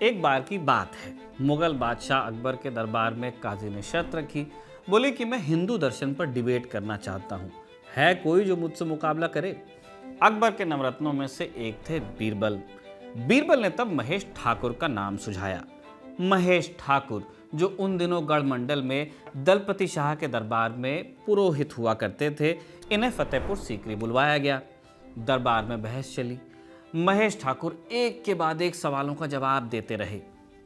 एक बार की बात है, मुगल बादशाह अकबर के दरबार में काजी ने शर्त रखी। बोले कि मैं हिंदू दर्शन पर डिबेट करना चाहता हूँ, है कोई जो मुझसे मुकाबला करे। अकबर के नवरत्नों में से एक थे बीरबल। बीरबल ने तब महेश ठाकुर का नाम सुझाया। महेश ठाकुर जो उन दिनों गढ़मंडल में दलपति शाह के दरबार में पुरोहित हुआ करते थे, इन्हें फतेहपुर सीकरी बुलवाया गया। दरबार में बहस चली। महेश ठाकुर एक के बाद एक सवालों का जवाब देते रहे।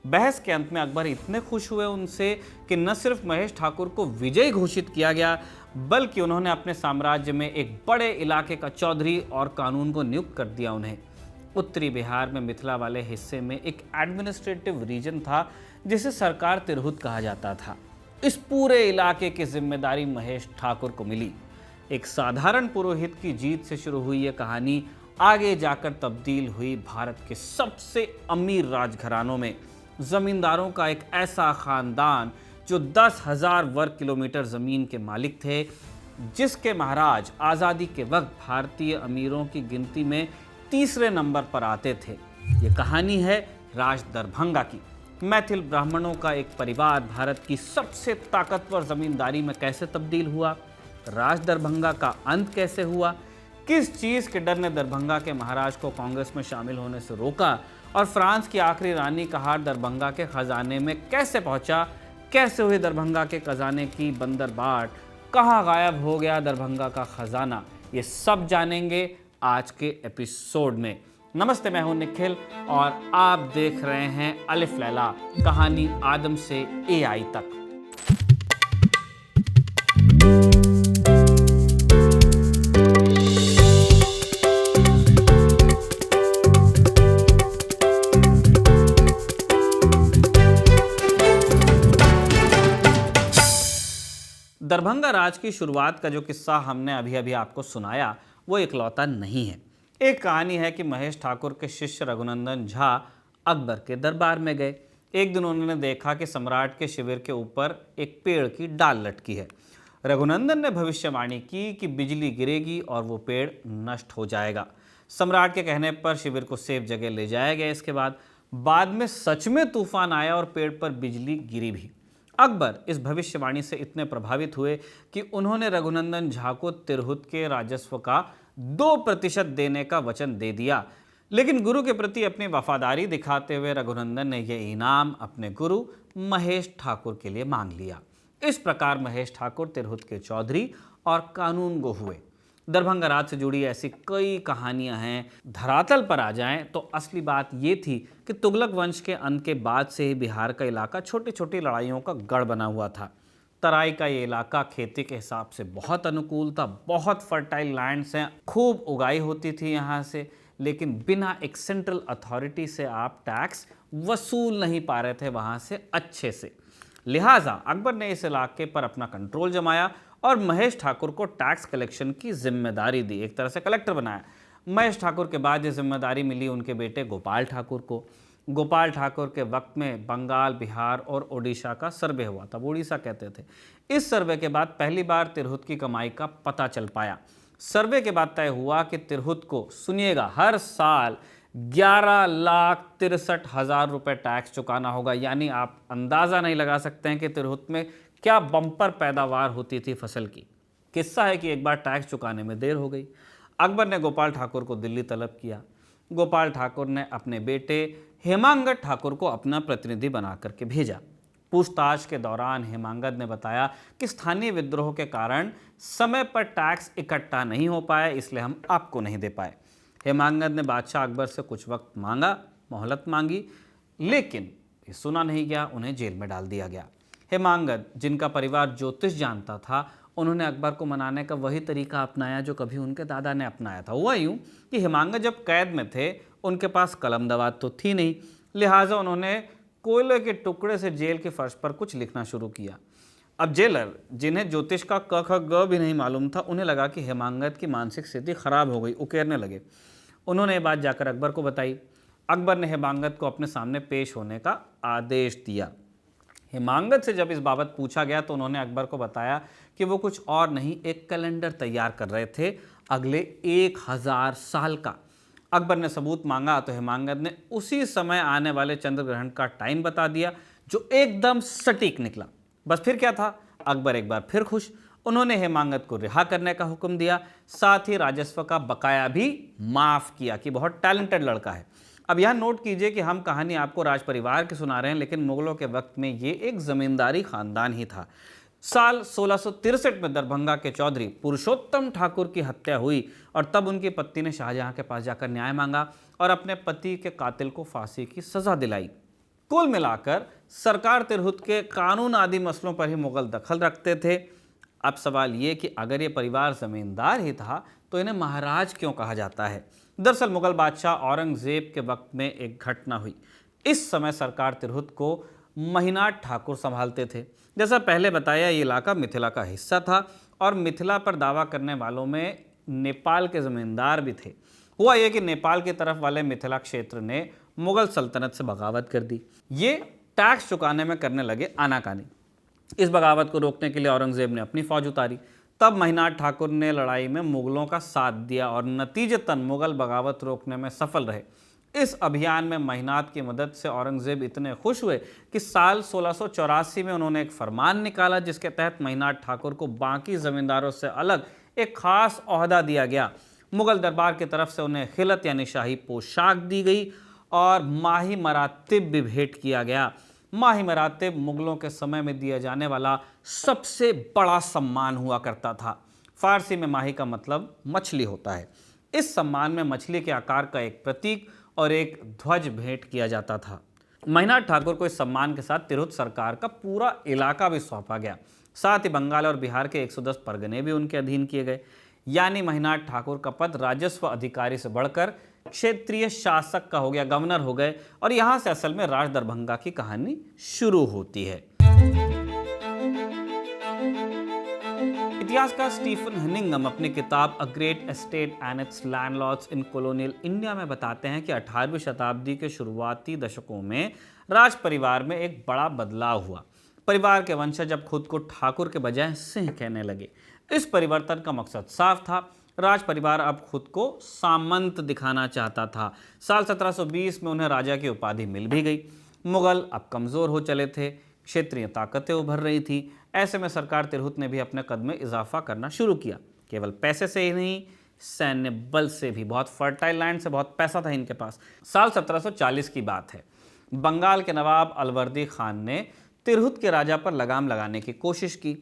बहस के अंत में अकबर इतने खुश हुए उनसे कि न सिर्फ महेश ठाकुर को विजयी घोषित किया गया, बल्कि उन्होंने अपने साम्राज्य में एक बड़े इलाके का चौधरी और कानून को नियुक्त कर दिया उन्हें। उत्तरी बिहार में मिथिला वाले हिस्से में एक एडमिनिस्ट्रेटिव रीजन था जिसे सरकार तिरहुत कहा जाता था। इस पूरे इलाके की जिम्मेदारी महेश ठाकुर को मिली। एक साधारण पुरोहित की जीत से शुरू हुई यह कहानी आगे जाकर तब्दील हुई भारत के सबसे अमीर राजघरानों में। जमींदारों का एक ऐसा खानदान जो 10,000 वर्ग किलोमीटर जमीन के मालिक थे, जिसके महाराज आज़ादी के वक्त भारतीय अमीरों की गिनती में तीसरे नंबर पर आते थे। ये कहानी है राज दरभंगा की। मैथिल ब्राह्मणों का एक परिवार भारत की सबसे ताकतवर जमींदारी में कैसे तब्दील हुआ, राज दरभंगा का अंत कैसे हुआ, किस चीज के डर ने दरभंगा के महाराज को कांग्रेस में शामिल होने से रोका, और फ्रांस की आखिरी रानी का हार दरभंगा के खजाने में कैसे पहुंचा, कैसे हुई दरभंगा के खजाने की बंदरबाट, कहां गायब हो गया दरभंगा का खजाना, ये सब जानेंगे आज के एपिसोड में। नमस्ते, मैं हूं निखिल और आप देख रहे हैं अलिफ लैला, कहानी आदम से एआई तक। दरभंगा राज की शुरुआत का जो किस्सा हमने अभी अभी आपको सुनाया वो इकलौता नहीं है। एक कहानी है कि महेश ठाकुर के शिष्य रघुनंदन झा अकबर के दरबार में गए। एक दिन उन्होंने देखा कि सम्राट के शिविर के ऊपर एक पेड़ की डाल लटकी है। रघुनंदन ने भविष्यवाणी की कि बिजली गिरेगी और वो पेड़ नष्ट हो जाएगा। सम्राट के कहने पर शिविर को सेफ जगह ले जाया गया। इसके बाद में सच में तूफान आया और पेड़ पर बिजली गिरी भी। अकबर इस भविष्यवाणी से इतने प्रभावित हुए कि उन्होंने रघुनंदन झा को तिरहुत के राजस्व का 2% देने का वचन दे दिया। लेकिन गुरु के प्रति अपनी वफादारी दिखाते हुए रघुनंदन ने यह इनाम अपने गुरु महेश ठाकुर के लिए मांग लिया। इस प्रकार महेश ठाकुर तिरहुत के चौधरी और कानूनगो हुए। दरभंगा राज से जुड़ी ऐसी कई कहानियां हैं। धरातल पर आ जाएं तो असली बात ये थी कि तुगलक वंश के अंत के बाद से ही बिहार का इलाका छोटी छोटी लड़ाइयों का गढ़ बना हुआ था। तराई का ये इलाका खेती के हिसाब से बहुत अनुकूल था, बहुत फर्टाइल लैंड्स हैं, खूब उगाई होती थी यहाँ से, लेकिन बिना एक सेंट्रल अथॉरिटी से आप टैक्स वसूल नहीं पा रहे थे वहाँ से अच्छे से। लिहाजा अकबर ने इस इलाके पर अपना कंट्रोल जमाया और महेश ठाकुर को टैक्स कलेक्शन की जिम्मेदारी दी, एक तरह से कलेक्टर बनाया। महेश ठाकुर के बाद ये जिम्मेदारी मिली उनके बेटे गोपाल ठाकुर को। गोपाल ठाकुर के वक्त में बंगाल, बिहार और ओडिशा का सर्वे हुआ था, वो उड़ीसा कहते थे। इस सर्वे के बाद पहली बार तिरहुत की कमाई का पता चल पाया। सर्वे के बाद तय हुआ कि तिरहुत को, सुनिएगा, हर साल 11,63,000 रुपये टैक्स चुकाना होगा। यानी आप अंदाज़ा नहीं लगा सकते हैं कि तिरहुत में क्या बम्पर पैदावार होती थी फसल की। किस्सा है कि एक बार टैक्स चुकाने में देर हो गई। अकबर ने गोपाल ठाकुर को दिल्ली तलब किया। गोपाल ठाकुर ने अपने बेटे हेमांगद ठाकुर को अपना प्रतिनिधि बना करके भेजा। पूछताछ के दौरान हेमांगद ने बताया कि स्थानीय विद्रोह के कारण समय पर टैक्स इकट्ठा नहीं हो पाया, इसलिए हम आपको नहीं दे पाए। हेमांगद ने बादशाह अकबर से कुछ वक्त मांगा, मोहलत मांगी, लेकिन ये सुना नहीं गया, उन्हें जेल में डाल दिया गया। हेमांगद, जिनका परिवार ज्योतिष जानता था, उन्होंने अकबर को मनाने का वही तरीका अपनाया जो कभी उनके दादा ने अपनाया था। हुआ यूँ कि हेमांगद जब कैद में थे, उनके पास कलम दवात तो थी नहीं, लिहाजा उन्होंने कोयले के टुकड़े से जेल के फर्श पर कुछ लिखना शुरू किया। अब जेलर, जिन्हें ज्योतिष का क ख ग भी नहीं मालूम था, उन्हें लगा कि हेमांगद की मानसिक स्थिति खराब हो गई, उकेरने लगे। उन्होंने ये बात जाकर अकबर को बताई। अकबर ने हेमांगद को अपने सामने पेश होने का आदेश दिया। हेमांगद से जब इस बाबत पूछा गया तो उन्होंने अकबर को बताया कि वो कुछ और नहीं, एक कैलेंडर तैयार कर रहे थे अगले 1000 साल का। अकबर ने सबूत मांगा तो हेमांगत ने उसी समय आने वाले चंद्र ग्रहण का टाइम बता दिया, जो एकदम सटीक निकला। बस फिर क्या था, अकबर एक बार फिर खुश। उन्होंने हेमांगत को रिहा करने का हुक्म दिया, साथ ही राजस्व का बकाया भी माफ किया कि बहुत टैलेंटेड लड़का है। अब यहाँ नोट कीजिए कि हम कहानी आपको राज परिवार की सुना रहे हैं, लेकिन मुगलों के वक्त में ये एक जमींदारी खानदान ही था। साल 1663 में दरभंगा के चौधरी पुरुषोत्तम ठाकुर की हत्या हुई और तब उनकी पत्नी ने शाहजहां के पास जाकर न्याय मांगा और अपने पति के कातिल को फांसी की सजा दिलाई। कुल मिलाकर सरकार तिरहुत के कानून आदि मसलों पर ही मुगल दखल रखते थे। अब सवाल ये कि अगर ये परिवार जमींदार ही था तो इन्हें महाराज क्यों कहा जाता है। दरअसल मुगल बादशाह औरंगजेब के वक्त में एक घटना हुई। इस समय सरकार तिरहुत को महीनाथ ठाकुर संभालते थे। जैसा पहले बताया, ये इलाका मिथिला का हिस्सा था और मिथिला पर दावा करने वालों में नेपाल के जमींदार भी थे। हुआ यह कि नेपाल की तरफ वाले मिथिला क्षेत्र ने मुगल सल्तनत से बगावत कर दी। ये टैक्स चुकाने में करने लगे आनाकानी। इस बगावत को रोकने के लिए औरंगजेब ने अपनी फौज उतारी। तब महीनाथ ठाकुर ने लड़ाई में मुगलों का साथ दिया और नतीजतन मुगल बगावत रोकने में सफल रहे। इस अभियान में महीनाथ की मदद से औरंगजेब इतने खुश हुए कि साल 1684 में उन्होंने एक फरमान निकाला, जिसके तहत महीनाथ ठाकुर को बाकी जमींदारों से अलग एक खास ओहदा दिया गया। मुगल दरबार की तरफ से उन्हें खिलत यानी शाही पोशाक दी गई और माही मरातिब भी भेंट किया गया। माही मरातिब मुगलों के समय में दिया जाने वाला सबसे बड़ा सम्मान हुआ करता था। फारसी में माही का मतलब मछली होता है। इस सम्मान में मछली के आकार का एक प्रतीक और एक ध्वज भेंट किया जाता था। महीनाथ ठाकुर को इस सम्मान के साथ तिरहुत सरकार का पूरा इलाका भी सौंपा गया। साथ ही बंगाल और बिहार के 110 परगने भी उनके अधीन किए गए। यानी महीनाथ ठाकुर का पद राजस्व अधिकारी से बढ़कर क्षेत्रीय शासक का हो गया, गवर्नर हो गए। और यहां से असल में राज दरभंगा की कहानी शुरू होती है। इतिहासकार स्टीफन हनिंगम अपनी किताब a great estate and it's landlords in colonial India में बताते हैं कि 18वीं शताब्दी के शुरुआती दशकों में राज परिवार में एक बड़ा बदलाव हुआ। परिवार के वंशज अब खुद को ठाकुर के बजाय सिंह कहने लगे। इस परिवर्तन का मकसद साफ था, राज परिवार अब खुद को सामंत दिखाना चाहता था। साल 1720 में उन्हें राजा की उपाधि मिल भी गई। मुगल अब कमज़ोर हो चले थे, क्षेत्रीय ताकतें उभर रही थी। ऐसे में सरकार तिरहुत ने भी अपने कद में इजाफा करना शुरू किया। केवल पैसे से ही नहीं, सैन्य बल से भी। बहुत फर्टाइल लैंड से बहुत पैसा था इनके पास। साल 1740 की बात है। बंगाल के नवाब अलवर्दी खान ने तिरहुत के राजा पर लगाम लगाने की कोशिश की।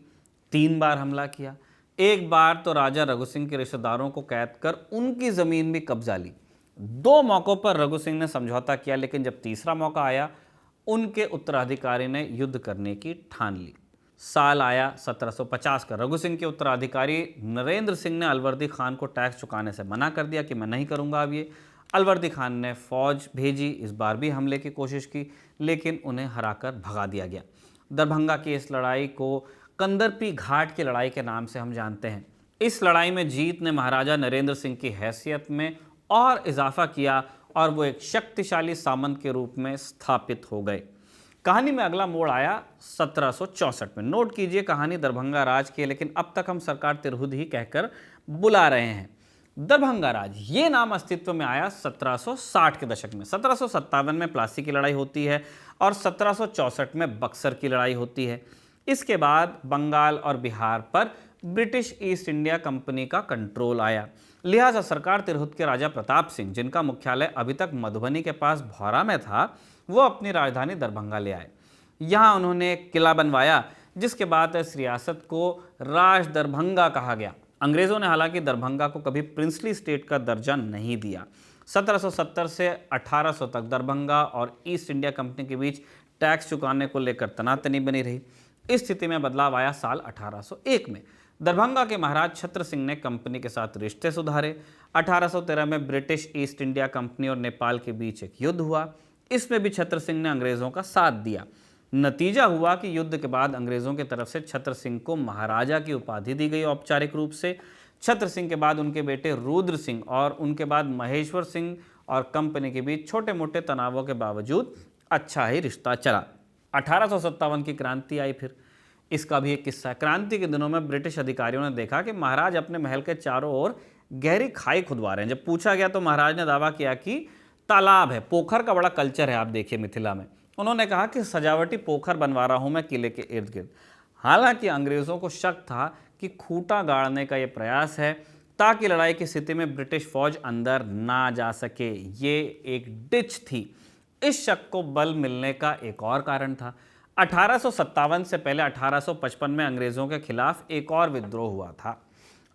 3 बार हमला किया। एक बार तो राजा रघु सिंह के रिश्तेदारों को कैद कर उनकी ज़मीन भी कब्जा ली। 2 मौक़ों पर रघु सिंह ने समझौता किया, लेकिन जब तीसरा मौका आया, उनके उत्तराधिकारी ने युद्ध करने की ठान ली। साल आया 1750 का। रघु सिंह के उत्तराधिकारी नरेंद्र सिंह ने अलवर्दी खान को टैक्स चुकाने से मना कर दिया कि मैं नहीं करूँगा अब ये। अलवर्दी खान ने फौज भेजी। इस बार भी हमले की कोशिश की, लेकिन उन्हें हराकर भगा दिया गया। दरभंगा की इस लड़ाई को कंदरपी घाट की लड़ाई के नाम से हम जानते हैं। इस लड़ाई में जीत ने महाराजा नरेंद्र सिंह की हैसियत में और इजाफा किया और वो एक शक्तिशाली सामंत के रूप में स्थापित हो गए। कहानी में अगला मोड़ आया 1764 में। नोट कीजिए, कहानी दरभंगा राज की है, लेकिन अब तक हम सरकार तिरहुत ही कहकर बुला रहे हैं। दरभंगा राज ये नाम अस्तित्व में आया 1760 के दशक में। 1757 में प्लासी की लड़ाई होती है और 1764 में बक्सर की लड़ाई होती है। इसके बाद बंगाल और बिहार पर ब्रिटिश ईस्ट इंडिया कंपनी का कंट्रोल आया। लिहाजा सरकार तिरहुत के राजा प्रताप सिंह, जिनका मुख्यालय अभी तक मधुबनी के पास भौरा में था, वो अपनी राजधानी दरभंगा ले आए। यहाँ उन्होंने एक किला बनवाया, जिसके बाद इस रियासत को राज दरभंगा कहा गया। अंग्रेज़ों ने हालांकि दरभंगा को कभी प्रिंसली स्टेट का दर्जा नहीं दिया। 1770 से 1800 तक दरभंगा और ईस्ट इंडिया कंपनी के बीच टैक्स चुकाने को लेकर तनातनी बनी रही। इस स्थिति में बदलाव आया साल 1801 में। दरभंगा के महाराज छत्र सिंह ने कंपनी के साथ रिश्ते सुधारे। 1813 में ब्रिटिश ईस्ट इंडिया कंपनी और नेपाल के बीच एक युद्ध हुआ। इसमें भी छत्र सिंह ने अंग्रेज़ों का साथ दिया। नतीजा हुआ कि युद्ध के बाद अंग्रेज़ों की तरफ से छत्र सिंह को महाराजा की उपाधि दी गई औपचारिक रूप से। छत्र सिंह के बाद उनके बेटे रुद्र सिंह और उनके बाद महेश्वर सिंह और कंपनी के बीच छोटे मोटे तनावों के बावजूद अच्छा ही रिश्ता चला। 1857 की क्रांति आई। फिर इसका भी एक किस्सा है। क्रांति के दिनों में ब्रिटिश अधिकारियों ने देखा कि महाराज अपने महल के चारों ओर गहरी खाई खुदवा रहे हैं। जब पूछा गया तो महाराज ने दावा किया कि तालाब है, पोखर का बड़ा कल्चर है, आप देखिए मिथिला में। उन्होंने कहा कि सजावटी पोखर बनवा रहा हूं मैं किले के इर्द गिर्द। हालांकि अंग्रेजों को शक था कि खूंटा गाड़ने का यह प्रयास है ताकि लड़ाई की स्थिति में ब्रिटिश फौज अंदर ना जा सके। ये एक डिच थी। इस शक को बल मिलने का एक और कारण था। 1857 से पहले 1855 में अंग्रेजों के खिलाफ एक और विद्रोह हुआ था।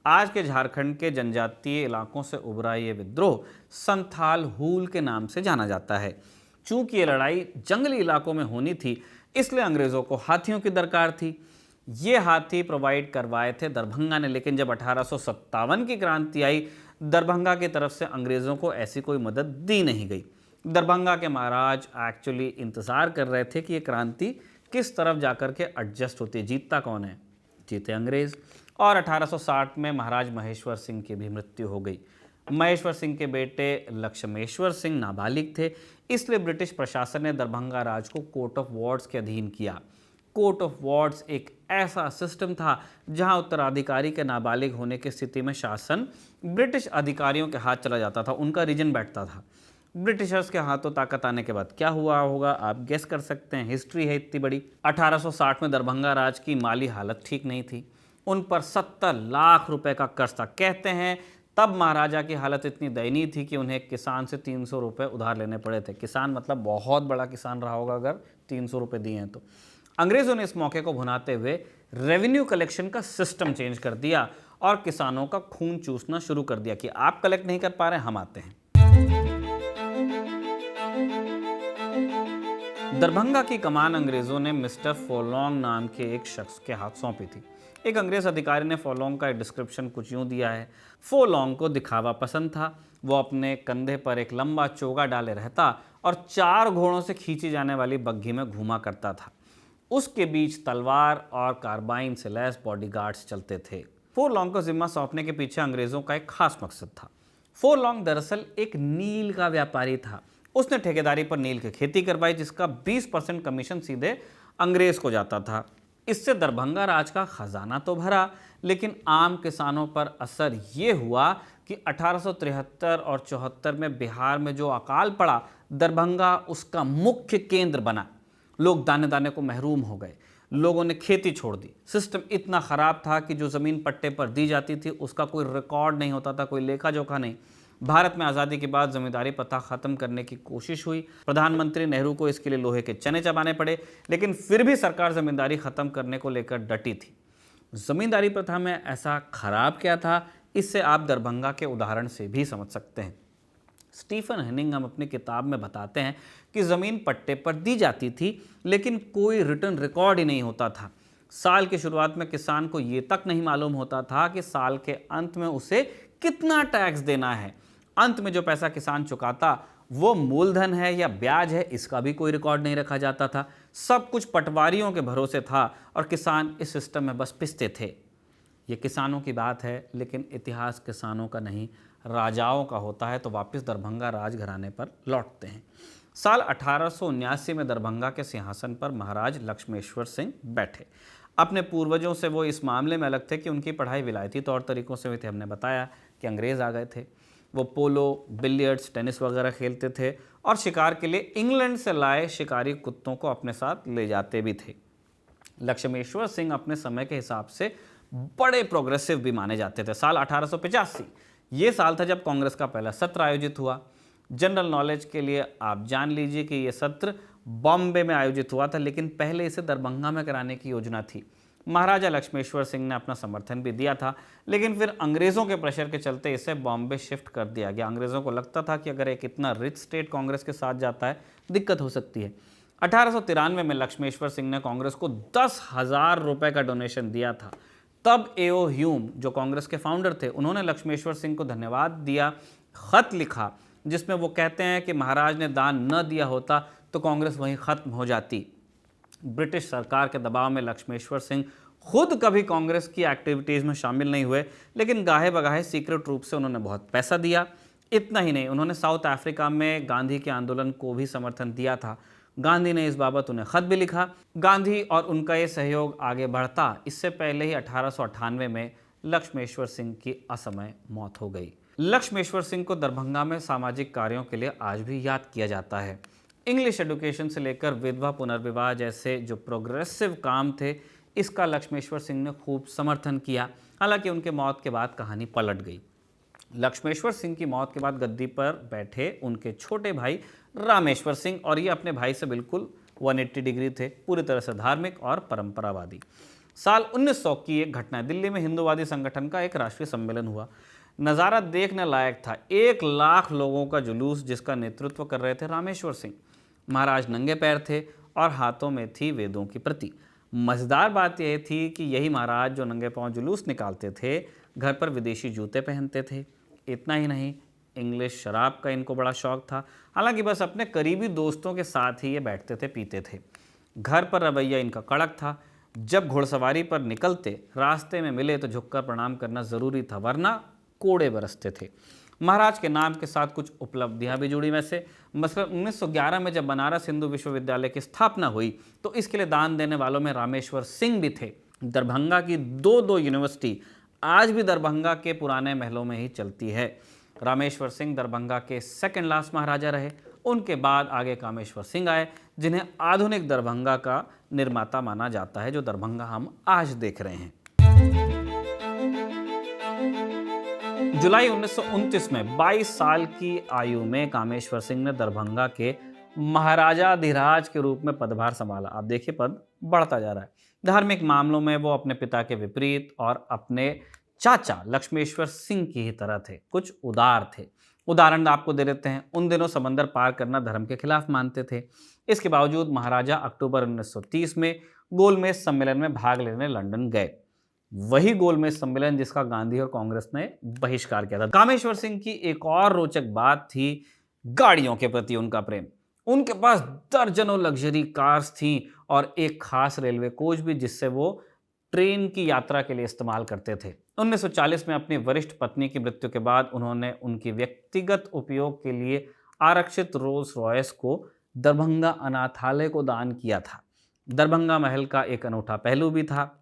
आज के झारखंड के जनजातीय इलाकों से उभरा ये विद्रोह संथाल हूल के नाम से जाना जाता है। चूंकि ये लड़ाई जंगली इलाकों में होनी थी, इसलिए अंग्रेजों को हाथियों की दरकार थी। ये हाथी प्रोवाइड करवाए थे दरभंगा ने, लेकिन जब 1857 की क्रांति आई, दरभंगा की तरफ से अंग्रेजों को ऐसी कोई मदद दी नहीं गई। दरभंगा के महाराज एक्चुअली इंतजार कर रहे थे कि ये क्रांति किस तरफ जाकर के एडजस्ट होती है, जीतता कौन है। जीते अंग्रेज। और 1860 में महाराज महेश्वर सिंह की भी मृत्यु हो गई। महेश्वर सिंह के बेटे लक्ष्मेश्वर सिंह नाबालिग थे, इसलिए ब्रिटिश प्रशासन ने दरभंगा राज को कोर्ट ऑफ वार्ड्स के अधीन किया। कोर्ट ऑफ वार्ड्स एक ऐसा सिस्टम था जहां उत्तराधिकारी के नाबालिग होने की स्थिति में शासन ब्रिटिश अधिकारियों के हाथ चला जाता था, उनका रीजन बैठता था। ब्रिटिशर्स के हाथों ताकत आने के बाद क्या हुआ होगा आप गेस कर सकते हैं, हिस्ट्री है इतनी बड़ी। 1860 में दरभंगा राज की माली हालत ठीक नहीं थी। उन पर 70 लाख रुपए का कर्ज था। कहते हैं तब महाराजा की हालत इतनी दयनीय थी कि उन्हें किसान से 300 रुपये उधार लेने पड़े थे। किसान मतलब बहुत बड़ा किसान रहा होगा अगर 300 रुपये दिए हैं तो। अंग्रेजों ने इस मौके को भुनाते हुए रेवेन्यू कलेक्शन का सिस्टम चेंज कर दिया और किसानों का खून चूसना शुरू कर दिया कि आप कलेक्ट नहीं कर पा रहे, हम आते हैं। दरभंगा की कमान अंग्रेजों ने मिस्टर फोलोंग नाम के एक शख्स के हाथ सौंपी थी। एक अंग्रेज अधिकारी ने फोलोंग का एक डिस्क्रिप्शन कुछ यूं दिया है। फोलोंग को दिखावा पसंद था। वो अपने कंधे पर एक लंबा चोगा डाले रहता और 4 घोड़ों से खींची जाने वाली बग्घी में घूमा करता था। उसके बीच तलवार और कार्बाइन से लैस बॉडीगार्ड्स चलते थे। फोलोंग को जिम्मा सौंपने के पीछे अंग्रेजों का एक खास मकसद था। फोलोंग दरअसल एक नील का व्यापारी था। उसने ठेकेदारी पर नील की खेती करवाई, जिसका 20% कमीशन सीधे अंग्रेज को जाता था। इससे दरभंगा राज का खजाना तो भरा, लेकिन आम किसानों पर असर ये हुआ कि 1873 और 74 में बिहार में जो अकाल पड़ा, दरभंगा उसका मुख्य केंद्र बना। लोग दाने दाने को महरूम हो गए। लोगों ने खेती छोड़ दी। सिस्टम इतना ख़राब था कि जो ज़मीन पट्टे पर दी जाती थी उसका कोई रिकॉर्ड नहीं होता था, कोई लेखा जोखा नहीं। भारत में आज़ादी के बाद जमींदारी प्रथा ख़त्म करने की कोशिश हुई। प्रधानमंत्री नेहरू को इसके लिए लोहे के चने चबाने पड़े, लेकिन फिर भी सरकार जमींदारी ख़त्म करने को लेकर डटी थी। जमींदारी प्रथा में ऐसा खराब क्या था, इससे आप दरभंगा के उदाहरण से भी समझ सकते हैं। स्टीफन हनिंघम अपनी किताब में बताते हैं कि ज़मीन पट्टे पर दी जाती थी, लेकिन कोई रिटर्न रिकॉर्ड ही नहीं होता था। साल की शुरुआत में किसान को ये तक नहीं मालूम होता था कि साल के अंत में उसे कितना टैक्स देना है। अंत में जो पैसा किसान चुकाता वो मूलधन है या ब्याज है, इसका भी कोई रिकॉर्ड नहीं रखा जाता था। सब कुछ पटवारियों के भरोसे था और किसान इस सिस्टम में बस पिसते थे। ये किसानों की बात है, लेकिन इतिहास किसानों का नहीं, राजाओं का होता है। तो वापस दरभंगा राजघराने पर लौटते हैं। साल 1879 में दरभंगा के सिंहासन पर महाराज लक्ष्मेश्वर सिंह बैठे। अपने पूर्वजों से वो इस मामले में अलग थे कि उनकी पढ़ाई विलायती तौर तरीकों से हुई थी। हमने बताया कि अंग्रेज़ आ गए थे। वो पोलो, बिलियर्ड्स, टेनिस वगैरह खेलते थे और शिकार के लिए इंग्लैंड से लाए शिकारी कुत्तों को अपने साथ ले जाते भी थे। लक्ष्मेश्वर सिंह अपने समय के हिसाब से बड़े प्रोग्रेसिव भी माने जाते थे। साल 1885 ये साल था जब कांग्रेस का पहला सत्र आयोजित हुआ। जनरल नॉलेज के लिए आप जान लीजिए कि यह सत्र बॉम्बे में आयोजित हुआ था, लेकिन पहले इसे दरभंगा में कराने की योजना थी। महाराजा लक्ष्मेश्वर सिंह ने अपना समर्थन भी दिया था, लेकिन फिर अंग्रेज़ों के प्रेशर के चलते इसे बॉम्बे शिफ्ट कर दिया गया। अंग्रेज़ों को लगता था कि अगर एक इतना रिच स्टेट कांग्रेस के साथ जाता है, दिक्कत हो सकती है। 1893 में लक्ष्मेश्वर सिंह ने कांग्रेस को 10,000 रुपये का डोनेशन दिया था। तब एओ ह्यूम, जो कांग्रेस के फाउंडर थे, उन्होंने लक्ष्मेश्वर सिंह को धन्यवाद दिया, खत लिखा जिसमें वो कहते हैं कि महाराज ने दान न दिया होता तो कांग्रेस वहीं ख़त्म हो जाती। ब्रिटिश सरकार के दबाव में लक्ष्मेश्वर सिंह खुद कभी कांग्रेस की एक्टिविटीज़ में शामिल नहीं हुए, लेकिन गाहे बगाहे सीक्रेट रूप से उन्होंने बहुत पैसा दिया। इतना ही नहीं, उन्होंने साउथ अफ्रीका में गांधी के आंदोलन को भी समर्थन दिया था। गांधी ने इस बाबत उन्हें खत भी लिखा। गांधी और उनका ये सहयोग आगे बढ़ता। इससे पहले ही 1898 में लक्ष्मेश्वर सिंह की असमय मौत हो गई। लक्ष्मेश्वर सिंह को दरभंगा में सामाजिक कार्यों के लिए आज भी याद किया जाता है। इंग्लिश एजुकेशन से लेकर विधवा पुनर्विवाह जैसे जो प्रोग्रेसिव काम थे, इसका लक्ष्मेश्वर सिंह ने खूब समर्थन किया। हालांकि उनके मौत के बाद कहानी पलट गई। लक्ष्मेश्वर सिंह की मौत के बाद गद्दी पर बैठे उनके छोटे भाई रामेश्वर सिंह, और ये अपने भाई से बिल्कुल 180 डिग्री थे, पूरी तरह से धार्मिक और परंपरावादी। साल 1900 की एक घटना, दिल्ली में हिंदूवादी संगठन का एक राष्ट्रीय सम्मेलन हुआ। नज़ारा देखने लायक था। 1 लाख लोगों का जुलूस, जिसका नेतृत्व कर रहे थे रामेश्वर सिंह। महाराज नंगे पैर थे और हाथों में थी वेदों की प्रति। मज़ेदार बात यह थी कि यही महाराज जो नंगे पांव जुलूस निकालते थे, घर पर विदेशी जूते पहनते थे। इतना ही नहीं, इंग्लिश शराब का इनको बड़ा शौक था। हालांकि बस अपने करीबी दोस्तों के साथ ही ये बैठते थे, पीते थे। घर पर रवैया इनका कड़क था। जब घुड़सवारी पर निकलते, रास्ते में मिले तो झुककर प्रणाम करना ज़रूरी था, वरना कोड़े बरसते थे। महाराज के नाम के साथ कुछ उपलब्धियां भी जुड़ी। वैसे मसलन 1911 में जब बनारस हिंदू विश्वविद्यालय की स्थापना हुई तो इसके लिए दान देने वालों में रामेश्वर सिंह भी थे। दरभंगा की दो यूनिवर्सिटी आज भी दरभंगा के पुराने महलों में ही चलती है। रामेश्वर सिंह दरभंगा के सेकंड लास्ट महाराजा रहे। उनके बाद आगे कामेश्वर सिंह आए, जिन्हें आधुनिक दरभंगा का निर्माता माना जाता है, जो दरभंगा हम आज देख रहे हैं। जुलाई 1929 में 22 साल की आयु में कामेश्वर सिंह ने दरभंगा के महाराजाधिराज के रूप में पदभार संभाला। आप देखिए, पद बढ़ता जा रहा है। धार्मिक मामलों में वो अपने पिता के विपरीत और अपने चाचा लक्ष्मेश्वर सिंह की ही तरह थे, कुछ उदार थे। उदाहरण आपको दे देते हैं। उन दिनों समंदर पार करना धर्म के खिलाफ मानते थे। इसके बावजूद महाराजा अक्टूबर 1930 में गोलमेज सम्मेलन में भाग लेने लंदन गए। वही गोलमेज सम्मेलन जिसका गांधी और कांग्रेस ने बहिष्कार किया था। कामेश्वर सिंह की एक और रोचक बात थी गाड़ियों के प्रति उनका प्रेम। उनके पास दर्जनों लग्जरी कार्स थीं और एक खास रेलवे कोच भी, जिससे वो ट्रेन की यात्रा के लिए इस्तेमाल करते थे। 1940 में अपनी वरिष्ठ पत्नी की मृत्यु के बाद उन्होंने उनकी व्यक्तिगत उपयोग के लिए आरक्षित रोल्स रॉयस को दरभंगा अनाथालय को दान किया था। दरभंगा महल का एक अनूठा पहलू भी था।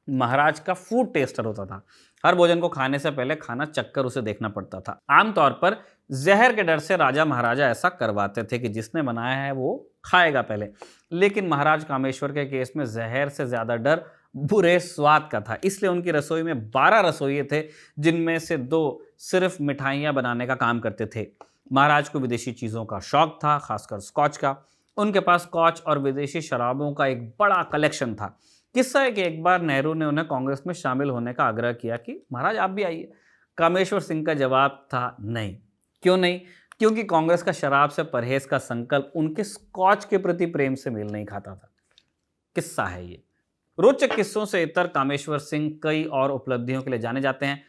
महाराज का फूड टेस्टर होता था। हर भोजन को खाने से पहले खाना चखकर उसे देखना पड़ता था। आमतौर पर जहर के डर से राजा महाराजा ऐसा करवाते थे कि जिसने बनाया है वो खाएगा पहले। लेकिन महाराज कामेश्वर के केस में जहर से ज्यादा डर बुरे स्वाद का था। इसलिए उनकी रसोई में 12 रसोइये थे, जिनमें से 2 सिर्फ मिठाइयाँ बनाने का काम करते थे। महाराज को विदेशी चीज़ों का शौक था, खासकर स्कॉच का। उनके पास स्कॉच और विदेशी शराबों का एक बड़ा कलेक्शन था। किस्सा है कि एक बार नेहरू ने उन्हें कांग्रेस में शामिल होने का आग्रह किया कि महाराज आप भी आइए। कामेश्वर सिंह का जवाब था नहीं। क्यों नहीं? क्योंकि कांग्रेस का शराब से परहेज का संकल्प उनके स्कॉच के प्रति प्रेम से मेल नहीं खाता था। किस्सा है ये। रोचक किस्सों से इतर कामेश्वर सिंह कई और उपलब्धियों के लिए जाने जाते हैं।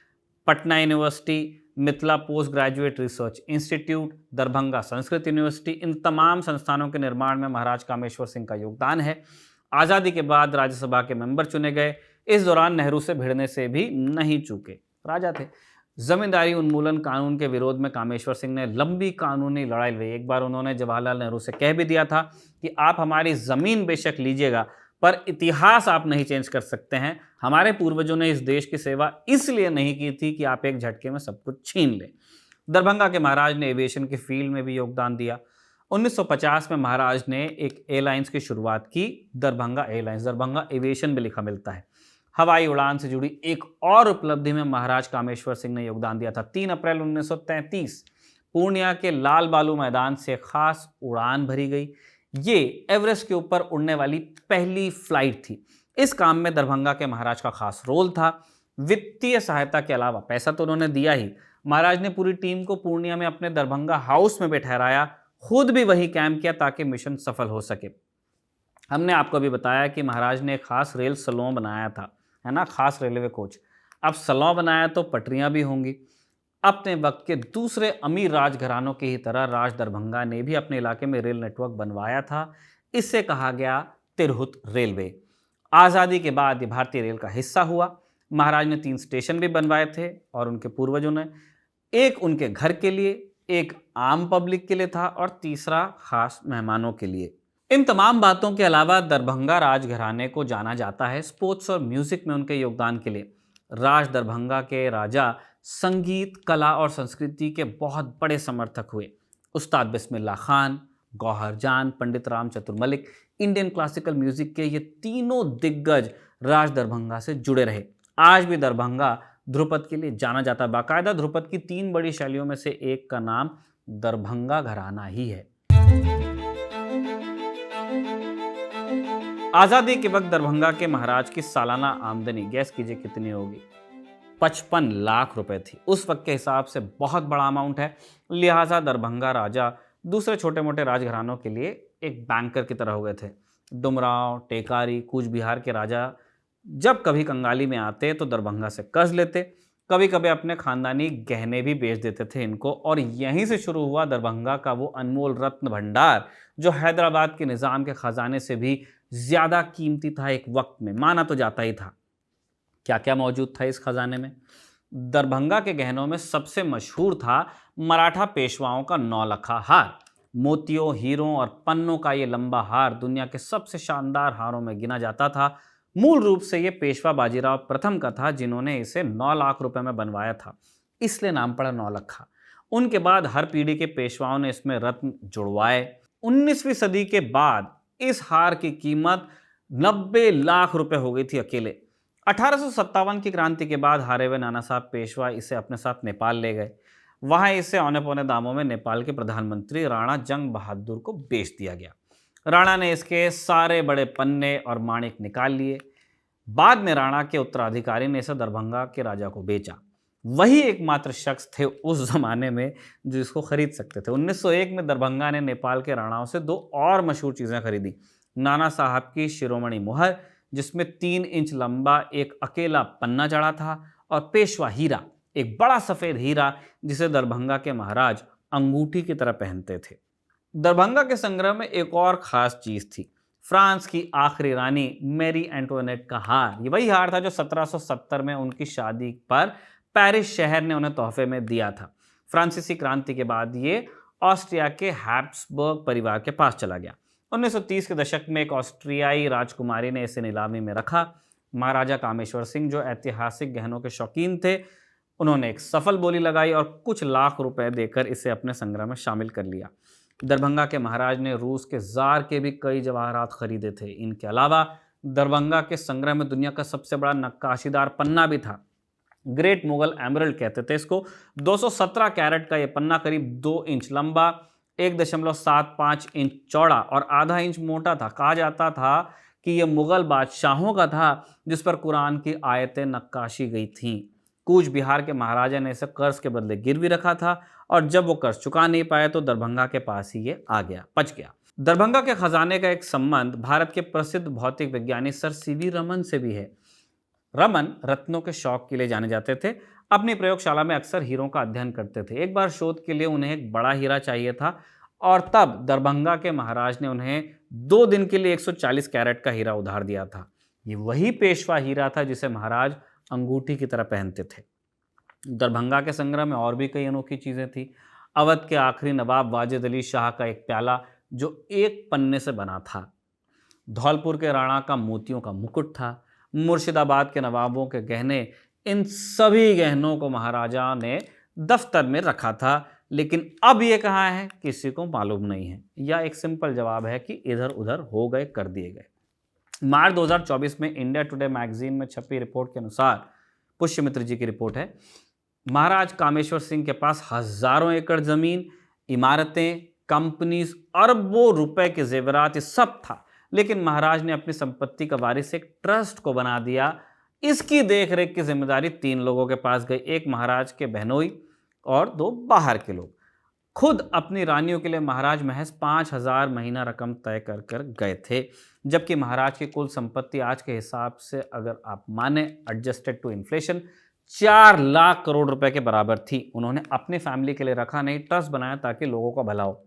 Patna University, Mithila Post Graduate Research Institute, Darbhanga Sanskrit University, इन तमाम संस्थानों के निर्माण में महाराज कामेश्वर सिंह का योगदान है। आज़ादी के बाद राज्यसभा के मेंबर चुने गए। इस दौरान नेहरू से भिड़ने से भी नहीं चूके, राजा थे। जमींदारी उन्मूलन कानून के विरोध में कामेश्वर सिंह ने लंबी कानूनी लड़ाई लड़ी। एक बार उन्होंने जवाहरलाल नेहरू से कह भी दिया था कि आप हमारी ज़मीन बेशक लीजिएगा, पर इतिहास आप नहीं चेंज कर सकते हैं। हमारे पूर्वजों ने इस देश की सेवा इसलिए नहीं की थी कि आप एक झटके में सब कुछ छीन लें। दरभंगा के महाराज ने एविएशन की फील्ड में भी योगदान दिया। 1950 में महाराज ने एक एयरलाइंस की शुरुआत की, दरभंगा एयरलाइंस। दरभंगा एविएशन भी लिखा मिलता है। हवाई उड़ान से जुड़ी एक और उपलब्धि में महाराज कामेश्वर सिंह ने योगदान दिया था। 3 अप्रैल 1933 पूर्णिया के लाल बालू मैदान से खास उड़ान भरी गई। ये एवरेस्ट के ऊपर उड़ने वाली पहली फ्लाइट थी। इस काम में दरभंगा के महाराज का खास रोल था। वित्तीय सहायता के अलावा, पैसा तो उन्होंने दिया ही, महाराज ने पूरी टीम को पूर्णिया में अपने दरभंगा हाउस में ठहराया, खुद भी वही कैंप किया ताकि मिशन सफल हो सके। हमने आपको भी बताया कि महाराज ने एक खास रेल सलों बनाया था, है ना, खास रेलवे कोच। अब सलों बनाया तो पटरियां भी होंगी। अपने वक्त के दूसरे अमीर राजघरानों की ही तरह राज दरभंगा ने भी अपने इलाके में रेल नेटवर्क बनवाया था। इससे कहा गया तिरहुत रेलवे। आज़ादी के बाद ये भारतीय रेल का हिस्सा हुआ। महाराज ने 3 स्टेशन भी बनवाए थे और उनके पूर्वजों ने, एक उनके घर के लिए, एक आम पब्लिक के लिए था और तीसरा खास मेहमानों के लिए। इन तमाम बातों के अलावा दरभंगा राजघराने को जाना जाता है स्पोर्ट्स और म्यूजिक में उनके योगदान के लिए। राज दरभंगा के राजा संगीत, कला और संस्कृति के बहुत बड़े समर्थक हुए। उस्ताद बिस्मिल्लाह खान, गौहर जान, पंडित राम चतुर मलिक, इंडियन क्लासिकल म्यूजिक के ये तीनों दिग्गज राज दरभंगा से जुड़े रहे। आज भी दरभंगा ध्रुपद के लिए जाना जाता है। बाकायदा ध्रुपद की 3 बड़ी शैलियों में से एक का नाम दरभंगा घराना ही है। आजादी के वक्त दरभंगा के महाराज की सालाना आमदनी गैस कीजिए कितनी होगी? 55 लाख रुपए थी। उस वक्त के हिसाब से बहुत बड़ा अमाउंट है। लिहाजा दरभंगा राजा दूसरे छोटे मोटे राजघरानों के लिए एक बैंकर की तरह हो गए थे। डुमरांव, टेकारी, कूच बिहार के राजा जब कभी कंगाली में आते तो दरभंगा से कर्ज लेते, कभी कभी अपने खानदानी गहने भी बेच देते थे इनको, और यहीं से शुरू हुआ दरभंगा का वो अनमोल रत्न भंडार जो हैदराबाद के निज़ाम के खजाने से भी ज्यादा कीमती था। एक वक्त में माना तो जाता ही था। क्या क्या मौजूद था इस खजाने में? दरभंगा के गहनों में सबसे मशहूर था मराठा पेशवाओं का 9 लखा हार। मोतियों, हीरों और पन्नों का ये लंबा हार दुनिया के सबसे शानदार हारों में गिना जाता था। मूल रूप से ये पेशवा बाजीराव प्रथम का था, जिन्होंने इसे 9 लाख रुपए में बनवाया था, इसलिए नाम पड़ा 9 लखा। उनके बाद हर पीढ़ी के पेशवाओं ने इसमें रत्न जुड़वाए। 19वीं सदी के बाद इस हार की कीमत 90 लाख रुपए हो गई थी अकेले। 1857 की क्रांति के बाद हारे हुए नाना साहब पेशवा इसे अपने साथ नेपाल ले गए। वहां इसे औने पौने दामों में नेपाल के प्रधानमंत्री राणा जंग बहादुर को बेच दिया गया। राणा ने इसके सारे बड़े पन्ने और माणिक निकाल लिए। बाद में राणा के उत्तराधिकारी ने इसे दरभंगा के राजा को बेचा। वही एकमात्र शख्स थे उस जमाने में जो इसको खरीद सकते थे। 1901 में दरभंगा ने नेपाल के राणाओं से 2 और मशहूर चीजें खरीदी। नाना साहब की शिरोमणि मुहर, जिसमें 3 इंच लंबा एक अकेला पन्ना जड़ा था, और पेशवा हीरा, एक बड़ा सफेद हीरा जिसे दरभंगा के महाराज अंगूठी की तरह पहनते थे। दरभंगा के संग्रह में एक और खास चीज थी, फ्रांस की आखिरी रानी मैरी एंटोनेट का हार। ये वही हार था जो 1770 में उनकी शादी पर पेरिस शहर ने उन्हें तोहफे में दिया था। फ्रांसीसी क्रांति के बाद ये ऑस्ट्रिया के हैब्सबर्ग परिवार के पास चला गया। 1930 के दशक में एक ऑस्ट्रियाई राजकुमारी ने इसे नीलामी में रखा। महाराजा कामेश्वर सिंह, जो ऐतिहासिक गहनों के शौकीन थे, उन्होंने एक सफल बोली लगाई और कुछ लाख रुपए देकर इसे अपने संग्रह में शामिल कर लिया। दरभंगा के महाराज ने रूस के जार के भी कई जवाहरात खरीदे थे। इनके अलावा दरभंगा के संग्रह में दुनिया का सबसे बड़ा नक्काशीदार पन्ना भी था। ग्रेट मुगल एमरल्ड कहते थे इसको। 217 कैरेट का यह पन्ना करीब 2 इंच लंबा, 1.75 इंच चौड़ा और आधा इंच मोटा था। कहा जाता था कि यह मुगल बादशाहों का था जिस पर कुरान की आयतें नक्काशी गई थीं। कूच बिहार के महाराजा ने इसे कर्ज के बदले गिरवी रखा था, और जब वो कर्ज चुका नहीं पाए तो दरभंगा के पास ही ये आ गया, बच गया। दरभंगा के खजाने का एक संबंध भारत के प्रसिद्ध भौतिक विज्ञानी सर सीवी रमन से भी है। रमन रत्नों के शौक के लिए जाने जाते थे। अपनी प्रयोगशाला में अक्सर हीरों का अध्ययन करते थे। एक बार शोध के लिए उन्हें एक बड़ा हीरा चाहिए था, और तब दरभंगा के महाराज ने उन्हें 2 दिन के लिए 140 कैरेट का हीरा उधार दिया था। ये वही पेशवा हीरा था जिसे महाराज अंगूठी की तरह पहनते थे। दरभंगा के संग्रह में और भी कई अनोखी चीजें थी। अवध के आखिरी नवाब वाजिद अली शाह का एक प्याला जो एक पन्ने से बना था। धौलपुर के राणा का मोतियों का मुकुट था। मुर्शिदाबाद के नवाबों के गहने, इन सभी गहनों को महाराजा ने दफ्तर में रखा था, लेकिन अब ये कहाँ है किसी को मालूम नहीं है, या एक सिंपल जवाब है कि इधर उधर हो गए, कर दिए गए। मार्च 2024 में इंडिया टुडे मैगजीन में छपी रिपोर्ट के अनुसार, पुष्यमित्र जी की रिपोर्ट है, महाराज कामेश्वर सिंह के पास हजारों एकड़ जमीन, इमारतें, कंपनीज, अरबों रुपए के जेवरात, ये सब था। लेकिन महाराज ने अपनी संपत्ति का वारिस एक ट्रस्ट को बना दिया। इसकी देखरेख की जिम्मेदारी 3 लोगों के पास गई, एक महाराज के बहनोई और 2 बाहर के लोग। खुद अपनी रानियों के लिए महाराज महज 5,000 महीना रकम तय कर कर गए थे, जबकि महाराज की कुल संपत्ति आज के हिसाब से अगर आप माने adjusted to inflation 4 lakh crore रुपए के बराबर थी। उन्होंने अपनी फैमिली के लिए रखा नहीं, ट्रस्ट बनाया ताकि लोगों का भला हो।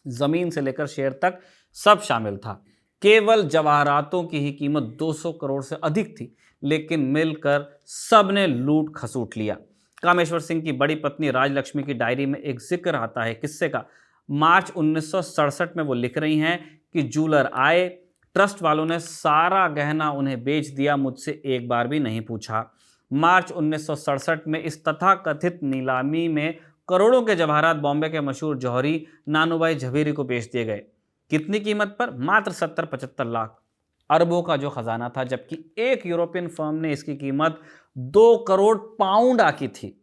जमीन से लेकर शेयर तक सब शामिल था। केवल जवाहरातों की ही कीमत 200 करोड़ से अधिक थी, लेकिन मिलकर सबने लूट खसूट लिया। कामेश्वर सिंह की बड़ी पत्नी राजलक्ष्मी की डायरी में एक जिक्र आता है किस्से का। मार्च 1967 में वो लिख रही हैं कि जूलर आए, ट्रस्ट वालों ने सारा गहना उन्हें बेच दिया, मुझसे एक बार भी नहीं पूछा। मार्च 1967 में इस तथाकथित नीलामी में करोड़ों के जवाहरात बॉम्बे के मशहूर जौहरी नानूभाई झवेरी को बेच दिए गए। कितनी कीमत पर? मात्र 70-75 लाख। अरबों का जो खजाना था, जबकि एक यूरोपियन फर्म ने इसकी कीमत 2 करोड़ पाउंड आकी थी।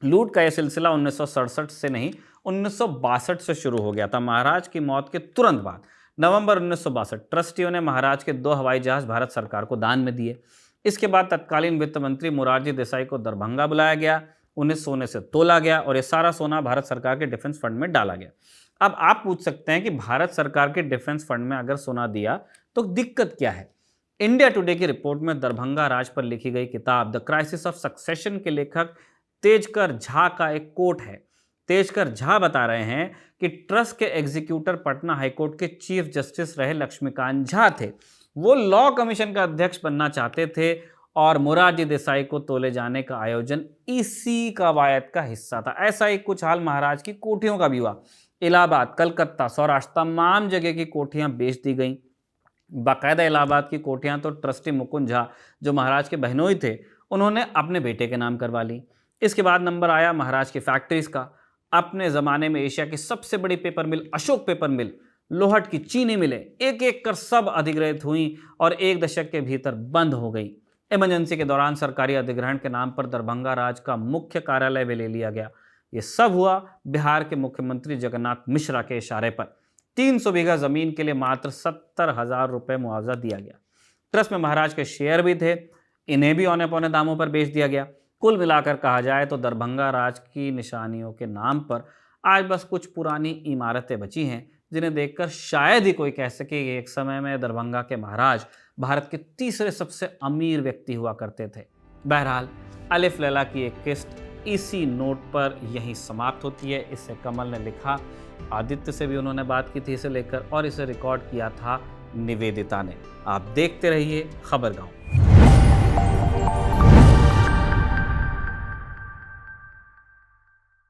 लूट का यह सिलसिला 1967 से नहीं 1962 से शुरू हो गया था। महाराज की मौत के तुरंत बाद नवंबर 1962 ट्रस्टियों ने महाराज के 2 हवाई जहाज भारत सरकार को दान में दिए। इसके बाद तत्कालीन वित्त मंत्री मोरारजी देसाई को दरभंगा बुलाया गया, उन्हें सोने से तोला गया और यह सारा सोना भारत सरकार के डिफेंस फंड में डाला गया। अब आप पूछ सकते हैं कि भारत सरकार के डिफेंस फंड में अगर सोना दिया तो दिक्कत क्या है? इंडिया टुडे की रिपोर्ट में दरभंगा राज पर लिखी गई किताब द क्राइसिस ऑफ सक्सेशन के लेखक तेजकर झा का एक कोट है। तेजकर झा बता रहे हैं कि ट्रस्ट के एग्जीक्यूटर पटना हाईकोर्ट के चीफ जस्टिस रहे लक्ष्मीकांत झा थे। वो लॉ कमीशन का अध्यक्ष बनना चाहते थे और मोरारजी देसाई को तोले जाने का आयोजन इसी कवायद का हिस्सा था। ऐसा ही कुछ हाल महाराज की कोठियों का भी हुआ। इलाहाबाद, कलकत्ता, सौराष्ट्र तमाम जगह की कोठियां बेच दी गईं। बाकायदा इलाहाबाद की कोठियां तो ट्रस्टी मुकुंद झा, जो महाराज के बहनोई थे, उन्होंने अपने बेटे के नाम करवा ली। इसके बाद नंबर आया महाराज की फैक्ट्रीज का। अपने ज़माने में एशिया की सबसे बड़ी पेपर मिल अशोक पेपर मिल, लोहट की चीनी मिलें एक एक कर सब अधिग्रहित हुई और 1 दशक के भीतर बंद हो गई। इमरजेंसी के दौरान सरकारी अधिग्रहण के नाम पर दरभंगा राज का मुख्य कार्यालय भी ले लिया गया। ये सब हुआ बिहार के मुख्यमंत्री जगन्नाथ मिश्रा के इशारे पर। 300 बीघा जमीन के लिए मात्र 70,000 रुपये मुआवजा दिया गया। ट्रस्ट में महाराज के शेयर भी थे, इन्हें भी औने पौने दामों पर बेच दिया गया। कुल मिलाकर कहा जाए तो दरभंगा राज की निशानियों के नाम पर आज बस कुछ पुरानी इमारतें बची हैं, जिन्हें देखकर शायद ही कोई कह सके कि एक समय में दरभंगा के महाराज भारत के तीसरे सबसे अमीर व्यक्ति हुआ करते थे। बहरहाल अलिफ लैला की एक किस्त इसी नोट पर यहीं समाप्त होती है। इसे कमल ने लिखा, आदित्य से भी उन्होंने बात की थी इसे लेकर और इसे रिकॉर्ड किया था निवेदिता ने। आप देखते रहिए खबरगांव।